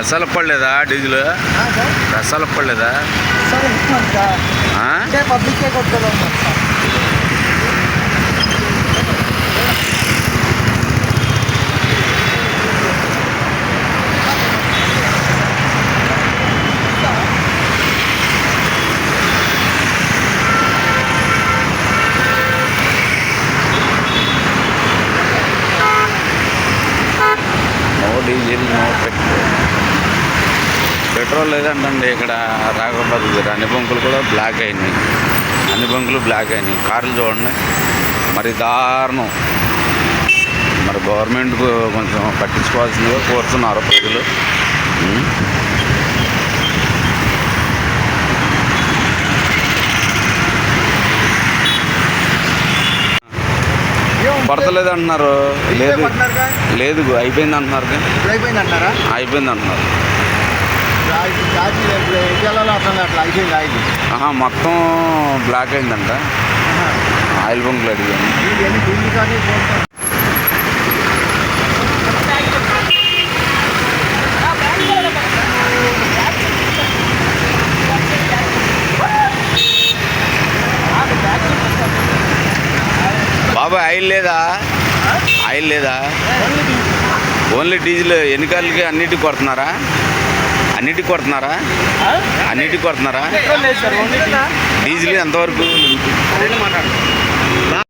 రసాలు పడలేదా డీజిల్? రసాలు పడలేదా? Public diesel no petrol లేదంటండి ఇక్కడ రాఘవపతి అన్ని బంకులు కూడా బ్లాక్ అయినాయి. అన్ని బంకులు బ్లాక్ అయినాయి. కార్లు చూడండి మరి దారుణం. మరి గవర్నమెంట్ కొంచెం పట్టించుకోవాల్సిందిగా కోరుతున్నారు ప్రజలు. పడతలేదు అంటున్నారు. లేదు లేదు అయిపోయింది అంటున్నారు. అయిపోయింది అంటున్నారు. మొత్తం బ్లాక్ అయిందంట. ఆయిల్ బంకులు అడిగాను. బాబా ఆయిల్ లేదా? ఆయిల్ లేదా? Only diesel. ఎన్ని కార్లకి? అన్నిటికి కొడుతున్నారా? అన్నిటికి కొడుతున్నారా? అన్నిటికి కొడుతున్నారా? డీజిల్ ఎంతవరకు?